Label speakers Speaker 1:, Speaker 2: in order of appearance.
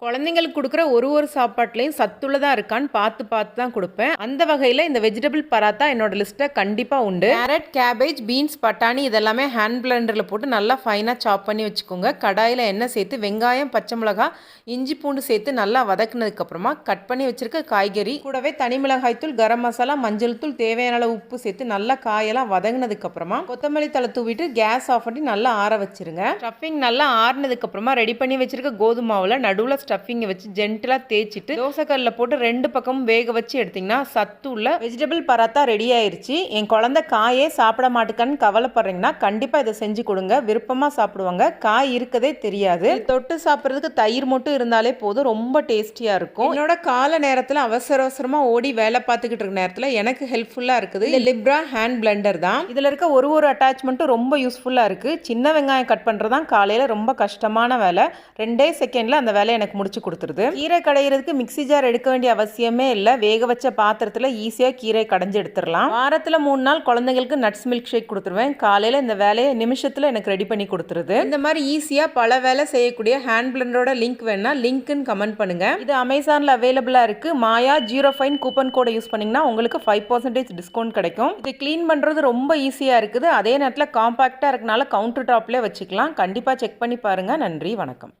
Speaker 1: குழந்தைங்களுக்கு குடுக்குற ஒரு சாப்பாட்லயும் சத்துள்ளதா இருக்கான்னு பார்த்து பார்த்து தான் குடுப்பேன். அந்த வகையில இந்த வெஜிடபிள் பராத்தா என்னோட லிஸ்ட்ல கண்டிப்பா உண்டு. கேரட், கேபேஜ், பீன்ஸ், பட்டாணி இதெல்லாமே ஹேண்ட் பிளெண்டர்ல போட்டு நல்லா ஃபைனா சாப் பண்ணி வச்சுக்கோங்க. கடாயில எண்ணெய் சேர்த்து வெங்காயம், பச்சை மிளகாய், இஞ்சி பூண்டு சேர்த்து நல்லா வதக்குனதுக்கு அப்புறமா கட் பண்ணி வச்சிருக்க காய்கறி கூடவே தனி மிளகாய் தூள், கரம் மசாலா, மஞ்சள் தூள், தேவையான அளவு உப்பு சேர்த்து நல்லா காயெல்லாம் வதங்கினதுக்கு அப்புறமா கொத்தமல்லி தழை தூவிட்டு கேஸ் ஆஃப் பண்ணி நல்லா ஆற வச்சிருங்க. ஸ்டஃபிங் நல்லா ஆறுனதுக்கு அப்புறமா ரெடி பண்ணி வச்சிருக்க கோதுமை மாவுல நடுவுல ஸ்டஃபிங்கை வச்சு ஜென்டலாக தேய்ச்சிட்டு தோசைக்கல்லில் போட்டு 2 பக்கமும் வேக வச்சு எடுத்திங்கன்னா சத்து உள்ள வெஜிடபிள் பராத்தா ரெடி ஆயிடுச்சு. என் குழந்தை காயே சாப்பிட மாட்டேக்கான்னு கவலைப்படுறீங்கன்னா கண்டிப்பாக இதை செஞ்சு கொடுங்க. விருப்பமாக சாப்பிடுவாங்க. காய் இருக்கதே தெரியாது. தொட்டு சாப்பிட்றதுக்கு தயிர் மட்டும் இருந்தாலே போதும். ரொம்ப டேஸ்டியாக இருக்கும். என்னோட கால நேரத்தில் அவசரமாக ஓடி வேலை பார்த்துக்கிட்டு இருக்க நேரத்தில் எனக்கு ஹெல்ப்ஃபுல்லாக இருக்குது இந்த லிப்ரா ஹேண்ட் பிளெண்டர் தான். இதில் இருக்க ஒரு அட்டாச்மெண்ட்டும் ரொம்ப யூஸ்ஃபுல்லாக இருக்குது. சின்ன வெங்காயம் கட் பண்ணுறது தான் காலையில் ரொம்ப கஷ்டமான வேலை. 2 செகண்டில் அந்த வேலையை எனக்கு முடிச்சு கொடுத்துருது. கீரை கடையிறதுக்கு மிக்ஸி ஜார் எடுக்க வேண்டிய அவசியமே இல்லை. வேக வச்ச பாத்திரத்தில் ஈஸியாக கீரை கடைஞ்சு எடுத்துடலாம். வாரத்தில் 3 நாள் குழந்தைங்களுக்கு நட்ஸ் மில்க் ஷேக் கொடுத்துருவேன். காலையில் இந்த வேலையை நிமிஷத்தில் எனக்கு ரெடி பண்ணி கொடுத்துருது. இந்த மாதிரி ஈஸியாக பல வேலை செய்யக்கூடிய ஹேண்ட் பிளெண்டரோட லிங்க் வேணா லிங்க்னு கமெண்ட் பண்ணுங்க. இது அமேசானில் அவைலபிளாக இருக்கு. மாயா 05 கூப்பன் கோடை யூஸ் பண்ணிங்கன்னா உங்களுக்கு 5% டிஸ்கவுண்ட் கிடைக்கும். இது க்ளீன் பண்ணுறது ரொம்ப ஈஸியாக இருக்குது. அதே நேரத்தில் காம்பாக்டாக இருக்கனால கவுண்டர் டாப்லேயே வச்சுக்கலாம். கண்டிப்பாக செக் பண்ணி பாருங்க. நன்றி, வணக்கம்.